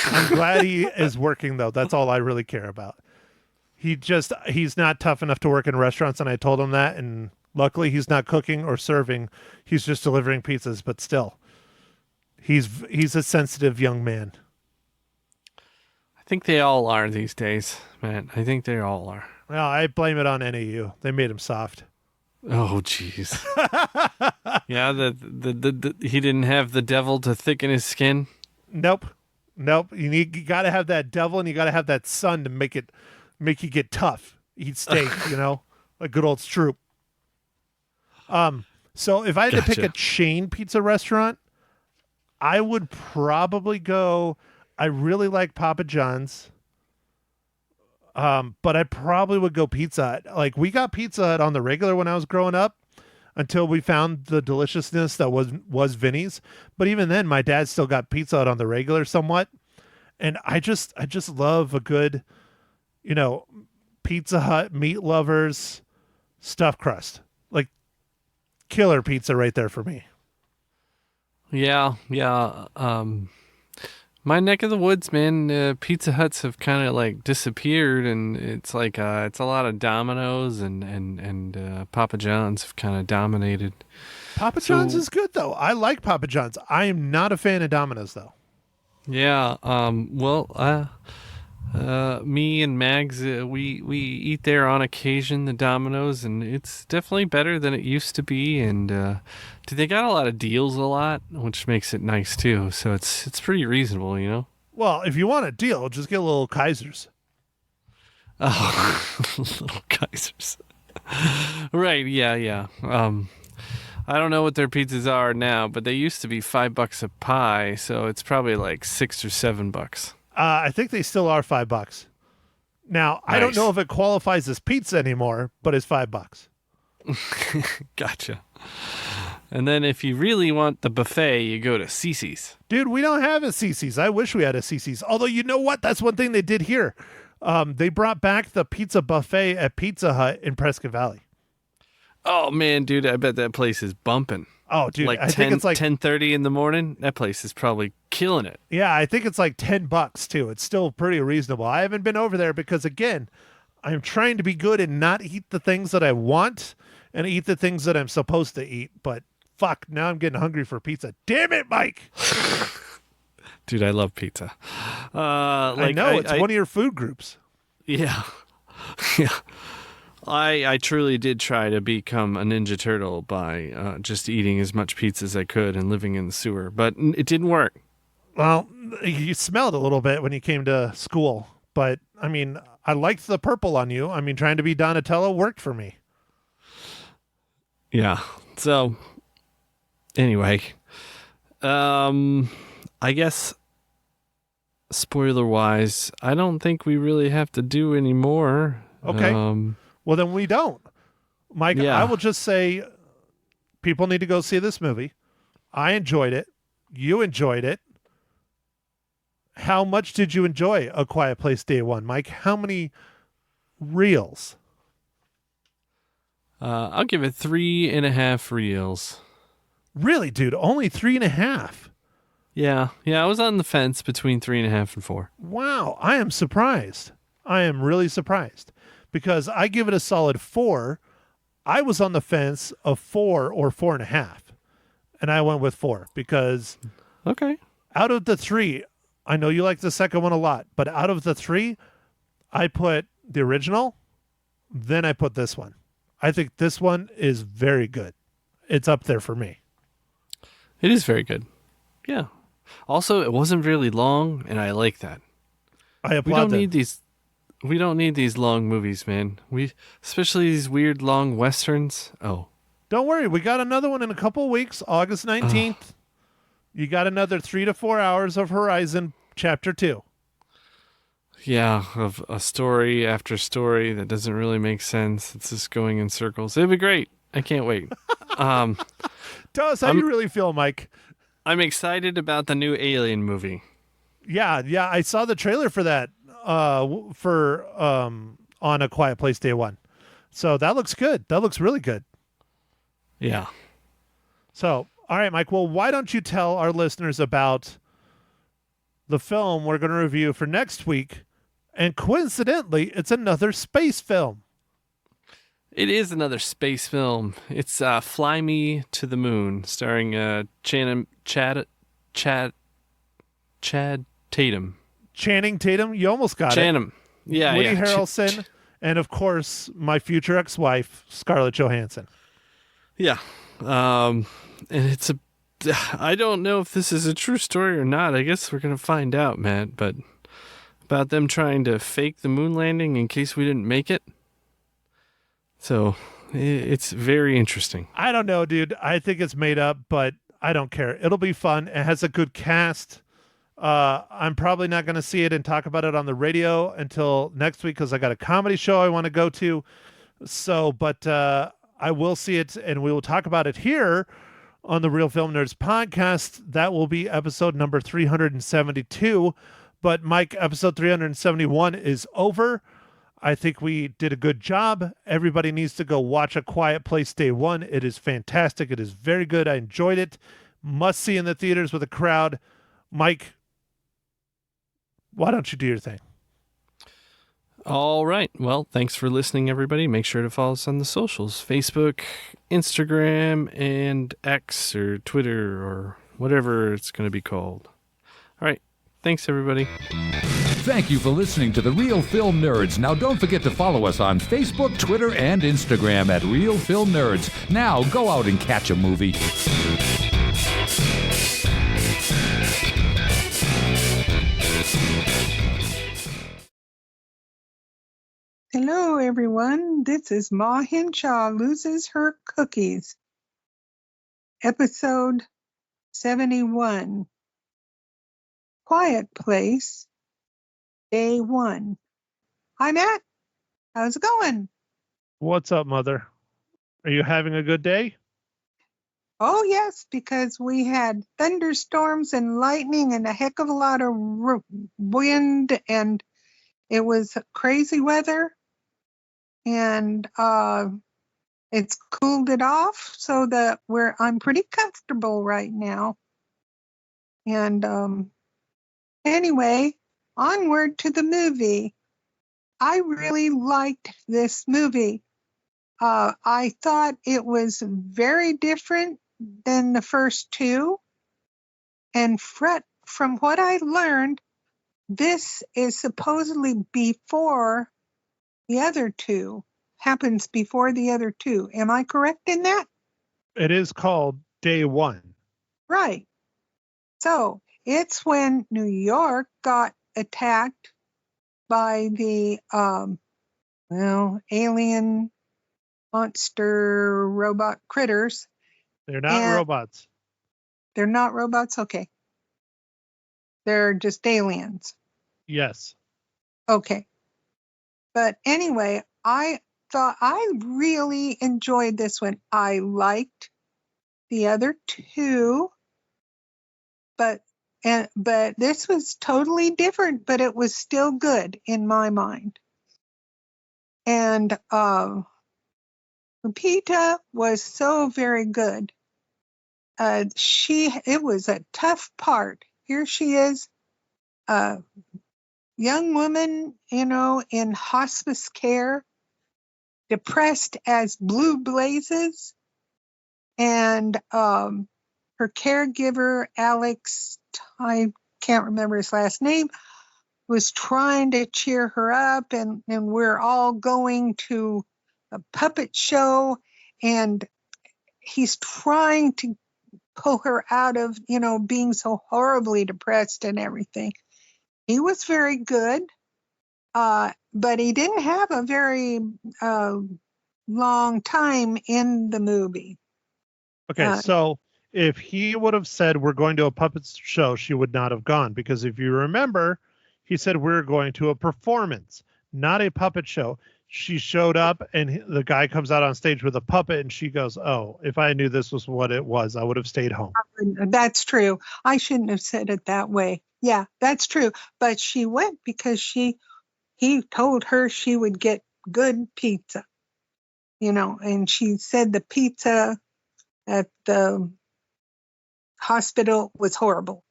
[SPEAKER 2] I'm glad he is working, though. That's all I really care about. He's not tough enough to work in restaurants, and I told him that, and luckily he's not cooking or serving. He's just delivering pizzas, but still. He's a sensitive young man.
[SPEAKER 3] I think they all are these days, man. I think they all are.
[SPEAKER 2] Well, I blame it on NAU. They made him soft.
[SPEAKER 3] Oh, jeez. Yeah, he didn't have the devil to thicken his skin.
[SPEAKER 2] Nope. You got to have that devil, and you got to have that sun to make you get tough. Eat steak, like good old Stroop. So if I had to pick a chain pizza restaurant, I would probably go. I really like Papa John's. But I probably would go Pizza Hut. Like, we got Pizza Hut on the regular when I was growing up. until we found the deliciousness that was Vinny's. But even then, my dad still got Pizza Hut on the regular somewhat. And I just love a good, Pizza Hut, meat lovers, stuffed crust. Like killer pizza right there for me.
[SPEAKER 3] Yeah. My neck of the woods, man, Pizza Huts have kind of like disappeared, and it's like it's a lot of Domino's and Papa John's have kind of dominated.
[SPEAKER 2] Papa John's is good though. I like Papa John's. I am not a fan of Domino's though.
[SPEAKER 3] Yeah. Me and Mags, we eat there on occasion, the Domino's, and it's definitely better than it used to be. And they got a lot of deals a lot, which makes it nice too. So it's pretty reasonable,
[SPEAKER 2] Well, if you want a deal, just get a little Kaiser's.
[SPEAKER 3] Oh, little Kaisers. Right? Yeah. I don't know what their pizzas are now, but they used to be $5 a pie, so it's probably like $6 or $7.
[SPEAKER 2] I think they still are $5. Now,
[SPEAKER 3] Nice.
[SPEAKER 2] I don't know if it qualifies as pizza anymore, but it's $5.
[SPEAKER 3] Gotcha. And then if you really want the buffet, you go to Cece's.
[SPEAKER 2] Dude, we don't have a Cece's. I wish we had a Cece's. Although, you know what? That's one thing they did here. They brought back the pizza buffet at Pizza Hut in Prescott Valley.
[SPEAKER 3] Oh, man, dude, I bet that place is bumping.
[SPEAKER 2] Oh, dude,
[SPEAKER 3] Like
[SPEAKER 2] I think it's like
[SPEAKER 3] 10:30 in the morning. That place is probably killing it.
[SPEAKER 2] Yeah, I think it's like $10 too. It's still pretty reasonable. I haven't been over there because, again, I'm trying to be good and not eat the things that I want and eat the things that I'm supposed to eat. But fuck, now I'm getting hungry for pizza. Damn it, Mike.
[SPEAKER 3] Dude, I love pizza.
[SPEAKER 2] I know it's one of your food groups.
[SPEAKER 3] Yeah. Yeah. I truly did try to become a Ninja Turtle by just eating as much pizza as I could and living in the sewer, but it didn't work.
[SPEAKER 2] Well, you smelled a little bit when you came to school, but I mean, I liked the purple on you. I mean, trying to be Donatello worked for me.
[SPEAKER 3] Yeah. So, anyway, I guess spoiler-wise, I don't think we really have to do any more.
[SPEAKER 2] Okay. Well, then we don't. Mike,
[SPEAKER 3] Yeah.
[SPEAKER 2] I will just say people need to go see this movie. I enjoyed it. You enjoyed it. How much did you enjoy A Quiet Place Day One, Mike? How many reels?
[SPEAKER 3] I'll give it 3.5 reels.
[SPEAKER 2] Really, dude? Only 3.5?
[SPEAKER 3] Yeah, I was on the fence between 3.5 and 4.
[SPEAKER 2] Wow, I am surprised. I am really surprised because I give it a solid 4. I was on the fence of 4 or 4.5, and I went with 4 because
[SPEAKER 3] Okay.
[SPEAKER 2] out of the 3, I know you like the second one a lot, but out of the 3, I put the original, then I put this one. I think this one is very good. It's up there for me.
[SPEAKER 3] It is very good. Yeah. Also, it wasn't really long, and I like that.
[SPEAKER 2] I applaud
[SPEAKER 3] We don't
[SPEAKER 2] them.
[SPEAKER 3] need these. We don't need these long movies, man. Especially these weird long westerns. Oh,
[SPEAKER 2] Don't worry, we got another one in a couple of weeks, August 19th. You got another 3 to 4 hours of Horizon Chapter 2.
[SPEAKER 3] yeah, of a story after story that doesn't really make sense. It's just going in circles. It'd be great. I can't wait.
[SPEAKER 2] Tell us how you really feel, Mike.
[SPEAKER 3] I'm excited about the new Alien movie.
[SPEAKER 2] Yeah, I saw the trailer for that on A Quiet Place Day One. So that looks good. That looks really good.
[SPEAKER 3] Yeah.
[SPEAKER 2] So, all right, Mike. Well, why don't you tell our listeners about the film we're going to review for next week? And coincidentally, it's another space film.
[SPEAKER 3] It is another space film. It's Fly Me to the Moon, starring Chad Tatum.
[SPEAKER 2] Channing Tatum, you almost got
[SPEAKER 3] Channing. Yeah,
[SPEAKER 2] Woody
[SPEAKER 3] yeah.
[SPEAKER 2] Harrelson, and of course, my future ex-wife, Scarlett Johansson.
[SPEAKER 3] Yeah. And it's I don't know if this is a true story or not. I guess we're going to find out, Matt, but about them trying to fake the moon landing in case we didn't make it. So it's very interesting.
[SPEAKER 2] I don't know, dude. I think it's made up, but I don't care. It'll be fun. It has a good cast. I'm probably not going to see it and talk about it on the radio until next week because I got a comedy show I want to go to. So, but I will see it, and we will talk about it here on the Real Film Nerds podcast. That will be episode number 372. But Mike, episode 371 is over. I think we did a good job. Everybody needs to go watch A Quiet Place Day One. It is fantastic. It is very good. I enjoyed it. Must see in the theaters with a crowd. Mike, why don't you do your thing?
[SPEAKER 3] All right. Well, thanks for listening, everybody. Make sure to follow us on the socials, Facebook, Instagram, and X or Twitter or whatever it's going to be called. All right. Thanks, everybody.
[SPEAKER 1] Thank you for listening to The Real Film Nerds. Now, don't forget to follow us on Facebook, Twitter, and Instagram at Real Film Nerds. Now, go out and catch a movie.
[SPEAKER 5] Hello, everyone. This is Ma Hinshaw Loses Her Cookies, episode 71, Quiet Place, Day 1. Hi, Matt. How's it going?
[SPEAKER 2] What's up, Mother? Are you having a good day?
[SPEAKER 5] Oh, yes, because we had thunderstorms and lightning and a heck of a lot of wind, and it was crazy weather. And it's cooled it off so that I'm pretty comfortable right now. And anyway, onward to the movie. I really liked this movie. I thought it was very different than the first two. And from what I learned, this is supposedly before the other two, happens before the other two. Am I correct in that?
[SPEAKER 2] It is called Day One.
[SPEAKER 5] Right. So it's when New York got attacked by the alien monster robot critters.
[SPEAKER 2] They're not robots.
[SPEAKER 5] They're not robots? Okay. They're just aliens.
[SPEAKER 2] Yes.
[SPEAKER 5] Okay. But anyway, I thought I really enjoyed this one. I liked the other two, but this was totally different, but it was still good in my mind. And Lupita was so very good. It was a tough part. Here she is, young woman, in hospice care, depressed as blue blazes. And her caregiver, Alex, I can't remember his last name, was trying to cheer her up. And we're all going to a puppet show. And he's trying to pull her out of, being so horribly depressed and everything. He was very good, but he didn't have a very long time in the movie.
[SPEAKER 2] Okay, so if he would have said, we're going to a puppet show, she would not have gone. Because if you remember, he said, we're going to a performance, not a puppet show. She showed up, and the guy comes out on stage with a puppet, and she goes, oh, if I knew this was what it was, I would have stayed home.
[SPEAKER 5] That's true. I shouldn't have said it that way. Yeah, that's true. But she went because he told her she would get good pizza, and she said the pizza at the hospital was horrible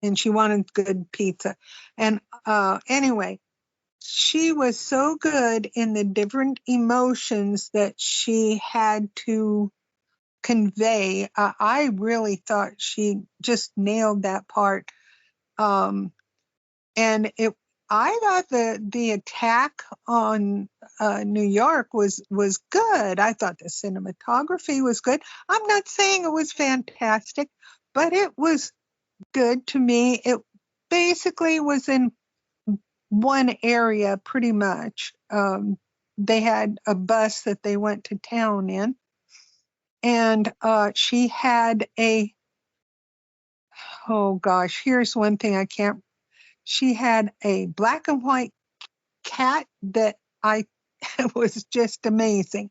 [SPEAKER 5] and she wanted good pizza. And anyway, she was so good in the different emotions that she had to convey. I really thought she just nailed that part. And I thought the attack on New York was good. I thought the cinematography was good. I'm not saying it was fantastic, but it was good to me. It basically was in one area pretty much. They had a bus that they went to town in, and she had here's one thing I can't. She had a black and white cat that was just amazing.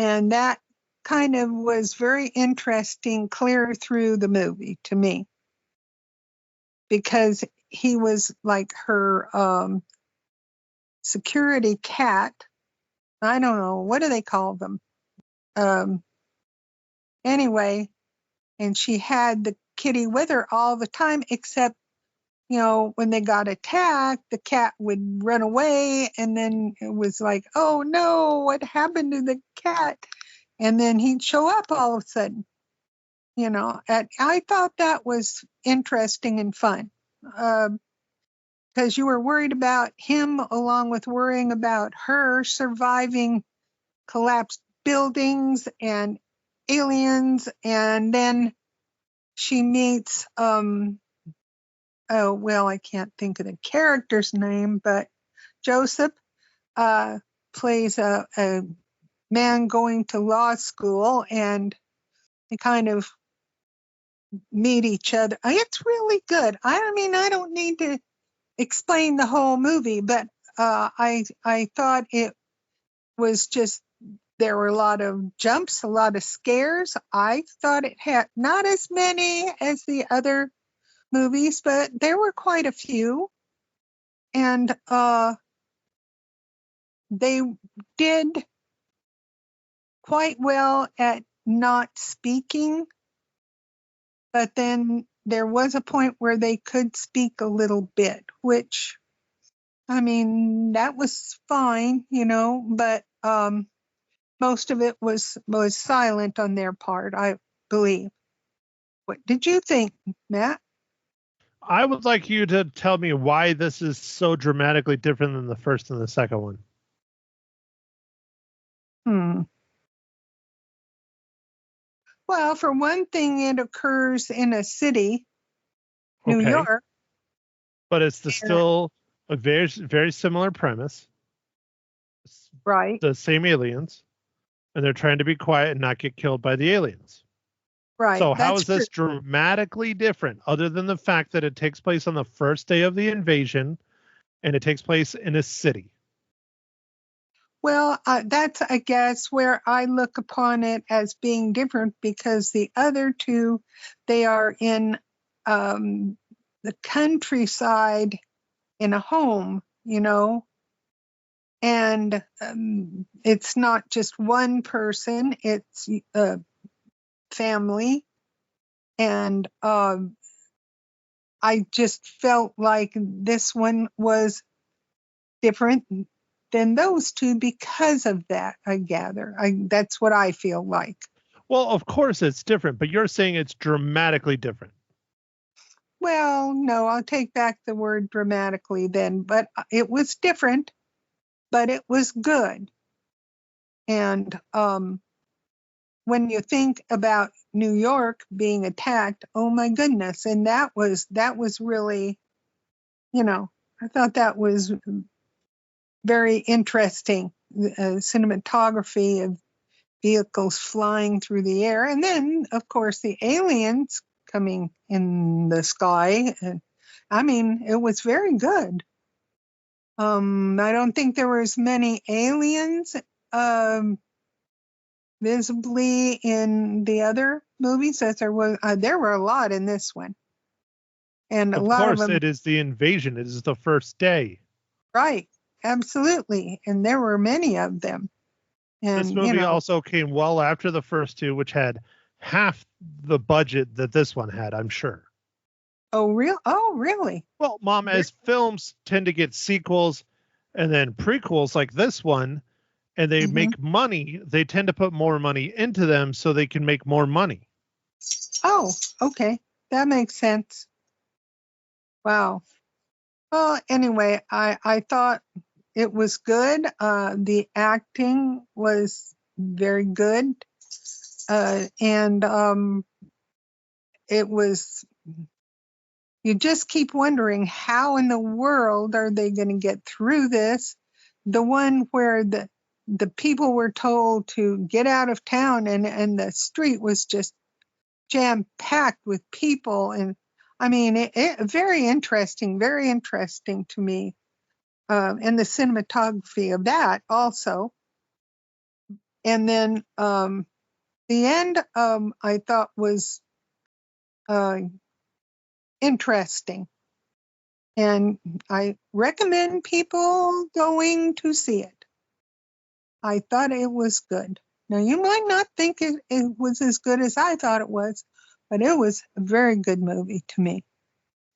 [SPEAKER 5] And that kind of was very interesting clear through the movie to me, because he was like her security cat. I don't know, what do they call them? Anyway, and she had the kitty with her all the time, except, when they got attacked, the cat would run away, and then it was like, oh no, what happened to the cat? And then he'd show up all of a sudden, and I thought that was interesting and fun, because you were worried about him along with worrying about her surviving collapsed buildings and aliens, and then she meets I can't think of the character's name, but Joseph plays a man going to law school, and they kind of meet each other. It's really good. I mean, I don't need to explain the whole movie, but I thought it was just, there were a lot of jumps, a lot of scares. I thought it had not as many as the other movies, but there were quite a few. And they did quite well at not speaking, but then there was a point where they could speak a little bit, which, I mean, that was fine, but most of it was silent on their part, I believe. What did you think, Matt?
[SPEAKER 2] I would like you to tell me why this is so dramatically different than the first and the second one.
[SPEAKER 5] Well, for one thing, it occurs in a city, New York.
[SPEAKER 2] But it's still a very, very similar premise.
[SPEAKER 5] Right.
[SPEAKER 2] The same aliens. And they're trying to be quiet and not get killed by the aliens.
[SPEAKER 5] Right.
[SPEAKER 2] So how is this dramatically different, other than the fact that it takes place on the first day of the invasion and it takes place in a city?
[SPEAKER 5] Well, that's, I guess, where I look upon it as being different, because the other two, they are in the countryside in a home, and it's not just one person, it's a family. And I just felt like this one was different than those two because of that, I gather. That's what I feel like.
[SPEAKER 2] Well, of course it's different, but you're saying it's dramatically different.
[SPEAKER 5] Well, no, I'll take back the word dramatically then, but it was different, but it was good. And when you think about New York being attacked, oh my goodness, and that was really, I thought that was very interesting, cinematography of vehicles flying through the air, and then of course the aliens coming in the sky. And I mean, it was very good. I don't think there were as many aliens visibly in the other movies as there was. There were a lot in this one, and
[SPEAKER 2] of
[SPEAKER 5] lot
[SPEAKER 2] course,
[SPEAKER 5] of them.
[SPEAKER 2] It is the invasion. It is the first day.
[SPEAKER 5] Right. Absolutely. And there were many of them. And
[SPEAKER 2] this movie also came well after the first two, which had half the budget that this one had, I'm sure.
[SPEAKER 5] Oh, really?
[SPEAKER 2] Well, Mom, as films tend to get sequels and then prequels like this one, and they make money, they tend to put more money into them so they can make more money.
[SPEAKER 5] Oh, okay. That makes sense. Wow. Well, anyway, I thought it was good. The acting was very good. And it was, you just keep wondering, how in the world are they going to get through this? The one where the people were told to get out of town, and the street was just jam-packed with people. And I mean, it very interesting to me. And the cinematography of that also. And then the end I thought was interesting. And I recommend people going to see it. I thought it was good. Now, you might not think it was as good as I thought it was, but it was a very good movie to me.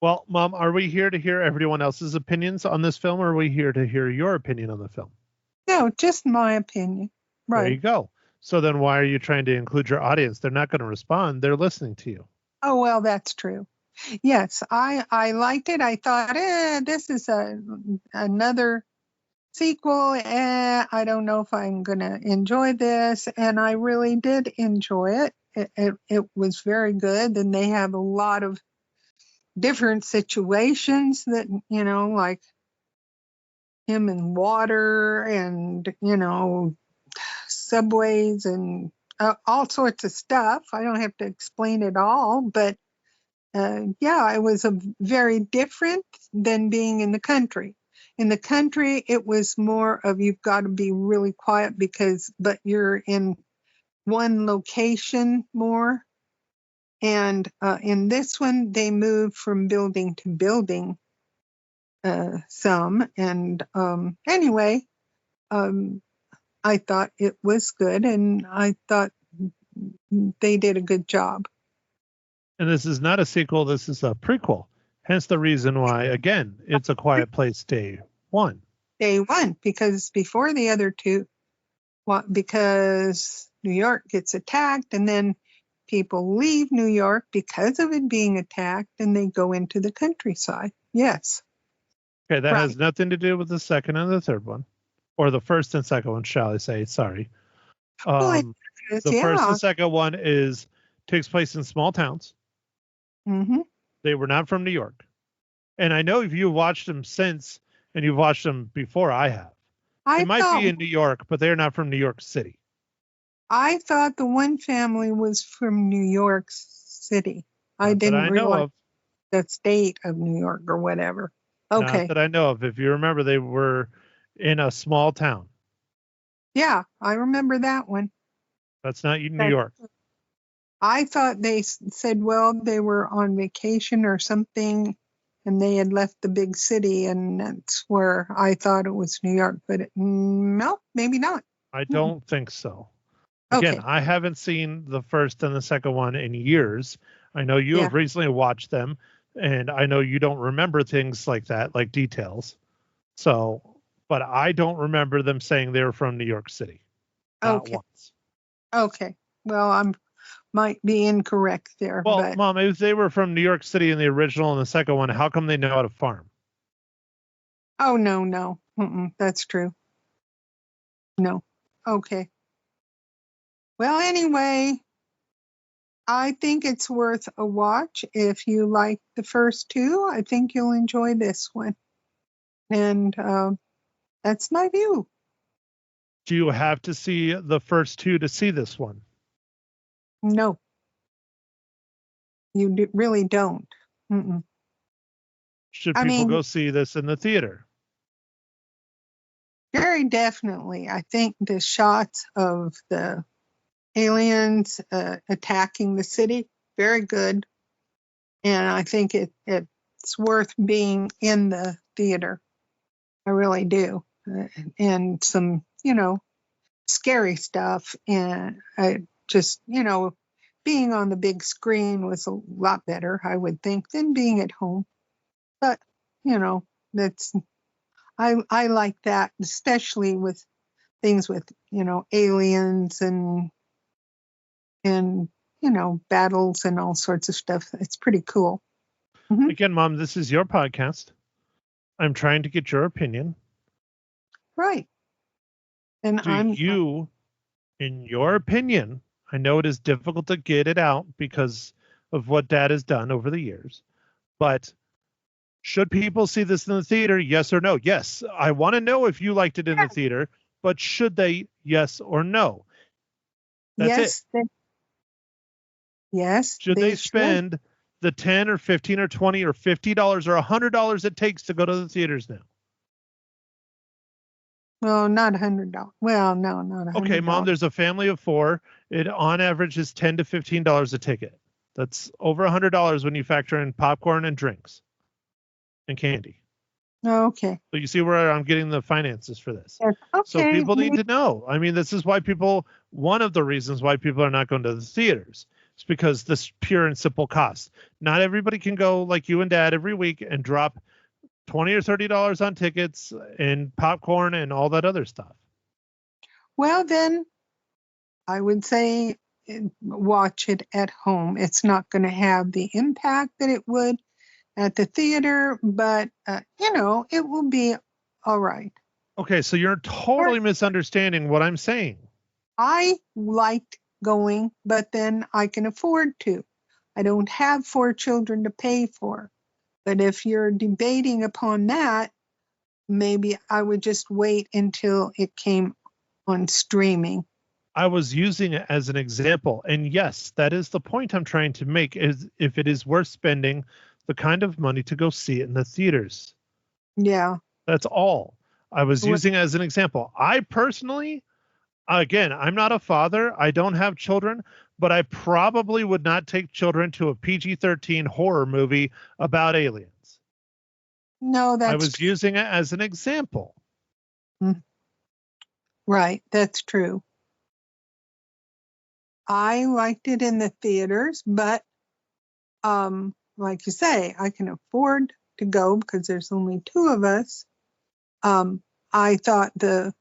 [SPEAKER 2] Well, Mom, are we here to hear everyone else's opinions on this film, or are we here to hear your opinion on the film?
[SPEAKER 5] No, just my opinion. Right.
[SPEAKER 2] There you go. So then why are you trying to include your audience? They're not going to respond. They're listening to you.
[SPEAKER 5] Oh, well, that's true. Yes, I liked it. I thought, this is another sequel. I don't know if I'm going to enjoy this. And I really did enjoy it. It was very good. And they have a lot of different situations that, like him and water and, subways and all sorts of stuff. I don't have to explain it all, but it was very different than being in the country. In the country, it was more of you've got to be really quiet but you're in one location more. And in this one, they moved from building to building some. And anyway, I thought it was good, and I thought they did a good job.
[SPEAKER 2] And this is not a sequel. This is a prequel. Hence the reason why, again, it's A Quiet Place Day 1.
[SPEAKER 5] Day 1, because before the other two, because New York gets attacked, and then people leave New York because of it being attacked, and they go into the countryside. Yes.
[SPEAKER 2] Okay, that has nothing to do with the second and the third one. Or the first and second one, shall I say. Sorry. The first and second one takes place in small towns.
[SPEAKER 5] Mm-hmm.
[SPEAKER 2] They were not from New York. And I know if you've watched them since, and you've watched them before I have. They might be in New York, but they're not from New York City.
[SPEAKER 5] I thought the one family was from New York City. I didn't realize the state of New York or whatever. Okay.
[SPEAKER 2] Not that I know of. If you remember, they were in a small town.
[SPEAKER 5] Yeah, I remember that one.
[SPEAKER 2] That's not New York.
[SPEAKER 5] I thought they said, well, they were on vacation or something, and they had left the big city, and that's where I thought it was New York. But no, maybe not.
[SPEAKER 2] I don't think so. Again,
[SPEAKER 5] Okay.
[SPEAKER 2] I haven't seen the first and the second one in years. I know you have recently watched them, and I know you don't remember things like that, like details. So, but I don't remember them saying they were from New York City. Not once.
[SPEAKER 5] Okay. Well, I might be incorrect there.
[SPEAKER 2] Well,
[SPEAKER 5] but...
[SPEAKER 2] Mom, if they were from New York City in the original and the second one, how come they know how to farm?
[SPEAKER 5] Oh, no. That's true. No. Okay. Well, anyway, I think it's worth a watch. If you like the first two, I think you'll enjoy this one. And that's my view.
[SPEAKER 2] Do you have to see the first two to see this one?
[SPEAKER 5] No. You really don't. Mm-mm.
[SPEAKER 2] Should people go see this in the theater?
[SPEAKER 5] Very definitely. I think the shots of the aliens attacking the city, very good. And I think it's worth being in the theater. I really do. And some, scary stuff. And I just, being on the big screen was a lot better, I would think, than being at home. But, I like that, especially with things with, aliens and battles and all sorts of stuff. It's pretty cool. Mm-hmm.
[SPEAKER 2] Again, Mom, this is your podcast. I'm trying to get your opinion.
[SPEAKER 5] Right. And
[SPEAKER 2] in your opinion, I know it is difficult to get it out because of what Dad has done over the years, but should people see this in the theater? Yes or no? Yes. I want to know if you liked it in the theater, but should they? Yes or no? That's it.
[SPEAKER 5] Yes.
[SPEAKER 2] Should they spend the $10 or $15 or $20 or $50 or $100 it takes to go to the theaters now?
[SPEAKER 5] Well, not $100. Well, no, not $100.
[SPEAKER 2] Okay, Mom, there's a family of 4. It on average is $10 to $15 a ticket. That's over $100 when you factor in popcorn and drinks and candy.
[SPEAKER 5] Okay.
[SPEAKER 2] So you see where I'm getting the finances for this.
[SPEAKER 5] Yes.
[SPEAKER 2] So
[SPEAKER 5] Okay.
[SPEAKER 2] people need to know. I mean, this is why one of the reasons why people are not going to the theaters. It's because this pure and simple cost. Not everybody can go like you and Dad every week and drop $20 or $30 on tickets and popcorn and all that other stuff.
[SPEAKER 5] Well, then I would say watch it at home. It's not going to have the impact that it would at the theater, but, it will be all right.
[SPEAKER 2] Okay, so you're totally misunderstanding what I'm saying.
[SPEAKER 5] I liked going, but then I can afford to. I don't have 4 children to pay for. But if you're debating upon that, maybe I would just wait until it came on streaming.
[SPEAKER 2] I was using it as an example. And yes, that is the point I'm trying to make, is if it is worth spending the kind of money to go see it in the theaters.
[SPEAKER 5] Yeah.
[SPEAKER 2] That's all. I was using it as an example. I personally, again, I'm not a father. I don't have children, but I probably would not take children to a PG-13 horror movie about aliens.
[SPEAKER 5] No,
[SPEAKER 2] I was using it as an example.
[SPEAKER 5] Right. That's true. I liked it in the theaters, but like you say, I can afford to go because there's only 2 of us. I thought the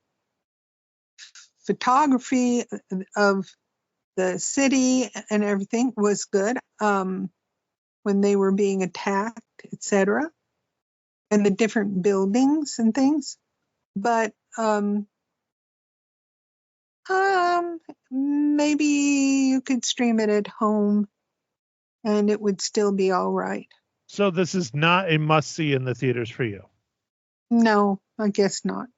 [SPEAKER 5] photography of the city and everything was good when they were being attacked, etc., and the different buildings and things. But maybe you could stream it at home and it would still be all right.
[SPEAKER 2] So this is not a must-see in the theaters for you?
[SPEAKER 5] No, I guess not.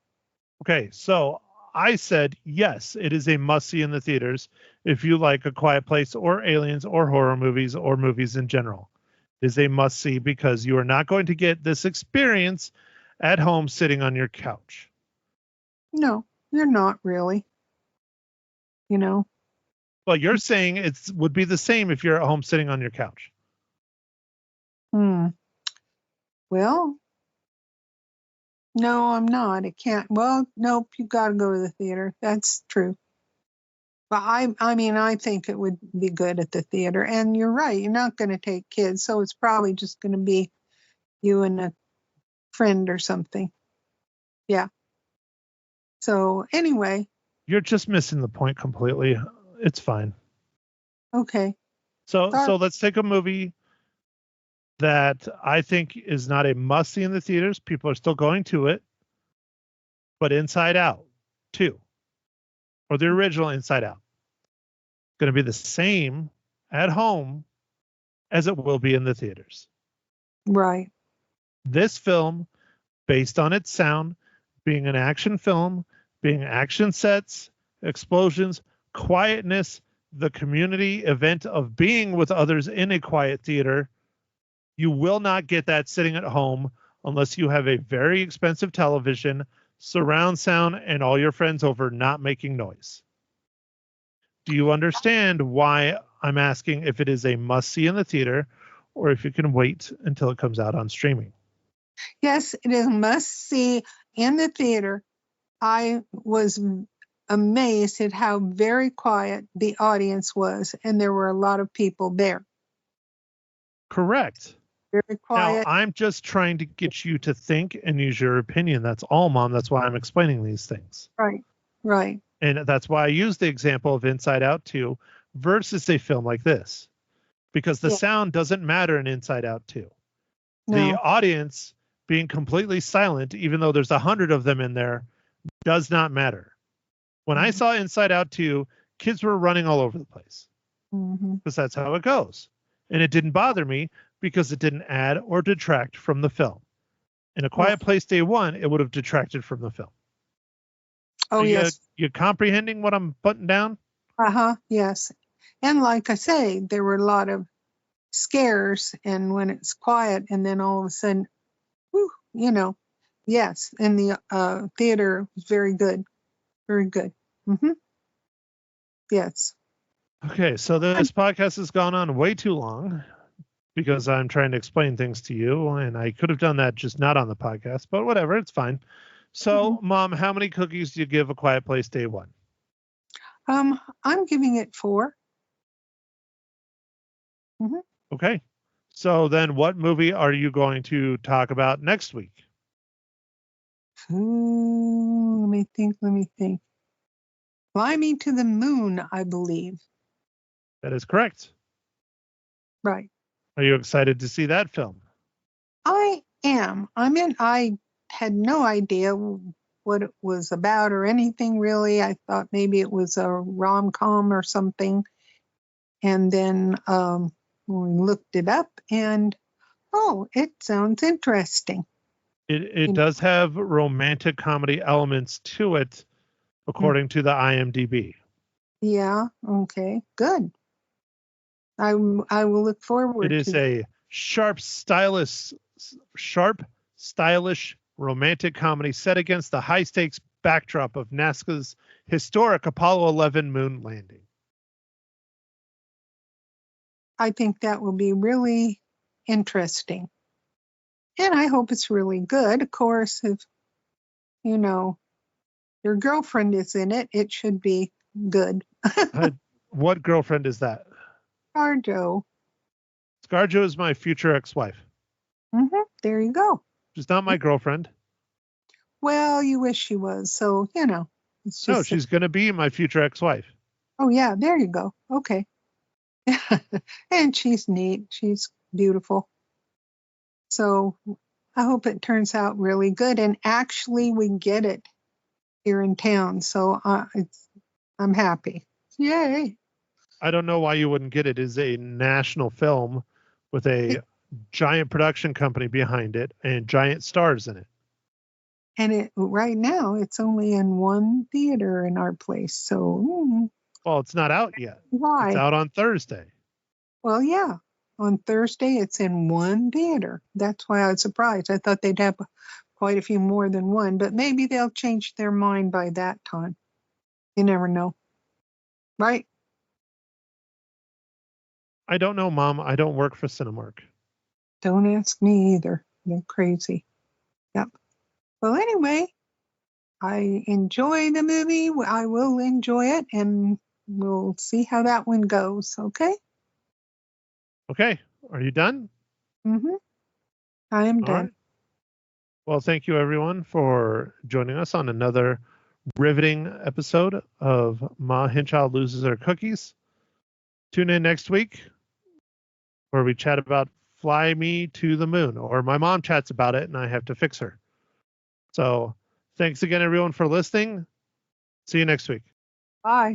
[SPEAKER 2] Okay, so I said, yes, it is a must-see in the theaters if you like A Quiet Place or aliens or horror movies or movies in general. It is a must-see because you are not going to get this experience at home sitting on your couch.
[SPEAKER 5] No, you're not really.
[SPEAKER 2] Well, you're saying it would be the same if you're at home sitting on your couch.
[SPEAKER 5] Well, no, I'm not. It can't. Well, nope, you got to go to the theater. That's true. But I think it would be good at the theater. And you're right. You're not going to take kids. So it's probably just going to be you and a friend or something. Yeah. So anyway.
[SPEAKER 2] You're just missing the point completely. It's fine.
[SPEAKER 5] Okay.
[SPEAKER 2] So let's take a movie that I think is not a must-see in the theaters. People are still going to it. But Inside Out 2, or the original Inside Out, going to be the same at home as it will be in the theaters.
[SPEAKER 5] Right.
[SPEAKER 2] This film, based on its sound, being an action film, being action sets, explosions, quietness, the community event of being with others in a quiet theater, you will not get that sitting at home unless you have a very expensive television, surround sound, and all your friends over not making noise. Do you understand why I'm asking if it is a must-see in the theater or if you can wait until it comes out on streaming?
[SPEAKER 5] Yes, it is a must-see in the theater. I was amazed at how very quiet the audience was, and there were a lot of people there.
[SPEAKER 2] Correct.
[SPEAKER 5] Very quiet.
[SPEAKER 2] Now, I'm just trying to get you to think and use your opinion. That's all, Mom. That's why I'm explaining these things.
[SPEAKER 5] Right.
[SPEAKER 2] And that's why I use the example of Inside Out 2 versus a film like this. Because the sound doesn't matter in Inside Out 2.
[SPEAKER 5] No.
[SPEAKER 2] The audience being completely silent, even though there's 100 of them in there, does not matter. When I saw Inside Out 2, kids were running all over the place. Because that's how it goes. And it didn't bother me because it didn't add or detract from the film. In A Quiet Place Day 1, it would have detracted from the film.
[SPEAKER 5] Oh, yes.
[SPEAKER 2] You comprehending what I'm putting down?
[SPEAKER 5] Yes. And like I say, there were a lot of scares, and when it's quiet, and then all of a sudden, Yes, in the theater was very good. Very good. Yes.
[SPEAKER 2] Okay, so this podcast has gone on way too long because I'm trying to explain things to you, and I could have done that just not on the podcast, but whatever, it's fine. So, Mom, how many cookies do you give A Quiet Place Day 1?
[SPEAKER 5] I'm giving it 4.
[SPEAKER 2] Okay. So then what movie are you going to talk about next week?
[SPEAKER 5] Ooh, let me think. Fly Me to the Moon, I believe.
[SPEAKER 2] That is correct.
[SPEAKER 5] Right.
[SPEAKER 2] Are you excited to see that film?
[SPEAKER 5] I am. I had no idea what it was about or anything really. I thought maybe it was a rom-com or something. And then we looked it up and, it sounds interesting.
[SPEAKER 2] It does have romantic comedy elements to it, according to the IMDb.
[SPEAKER 5] Yeah. Okay. Good. I will look forward
[SPEAKER 2] to it. It is a sharp, stylish romantic comedy set against the high-stakes backdrop of NASA's historic Apollo 11 moon landing.
[SPEAKER 5] I think that will be really interesting. And I hope it's really good. Of course, if, your girlfriend is in it, it should be good.
[SPEAKER 2] What girlfriend is that?
[SPEAKER 5] ScarJo.
[SPEAKER 2] ScarJo is my future ex-wife.
[SPEAKER 5] There you go.
[SPEAKER 2] She's not my girlfriend.
[SPEAKER 5] Well, you wish she was. So, it's just.
[SPEAKER 2] No, she's going to be my future ex-wife.
[SPEAKER 5] Oh, yeah. There you go. Okay. And she's neat. She's beautiful. So I hope it turns out really good. And actually, we get it here in town. So I'm happy. Yay.
[SPEAKER 2] I don't know why you wouldn't get it. It is a national film with a giant production company behind it and giant stars in it.
[SPEAKER 5] And right now, it's only in one theater in our place. So.
[SPEAKER 2] Well, it's not out yet.
[SPEAKER 5] Why?
[SPEAKER 2] It's out on Thursday.
[SPEAKER 5] Well, yeah. On Thursday, it's in one theater. That's why I was surprised. I thought they'd have quite a few more than one, but maybe they'll change their mind by that time. You never know. Right?
[SPEAKER 2] I don't know, Mom. I don't work for Cinemark.
[SPEAKER 5] Don't ask me either. They're crazy. Yep. Well, anyway, I enjoy the movie. I will enjoy it, and we'll see how that one goes. Okay?
[SPEAKER 2] Okay. Are you done?
[SPEAKER 5] I am done.
[SPEAKER 2] Right. Well, thank you, everyone, for joining us on another riveting episode of Ma Hinshaw Loses Her Cookies. Tune in next week where we chat about Fly Me to the Moon, or my mom chats about it and I have to fix her. So thanks again, everyone, for listening. See you next week.
[SPEAKER 5] Bye.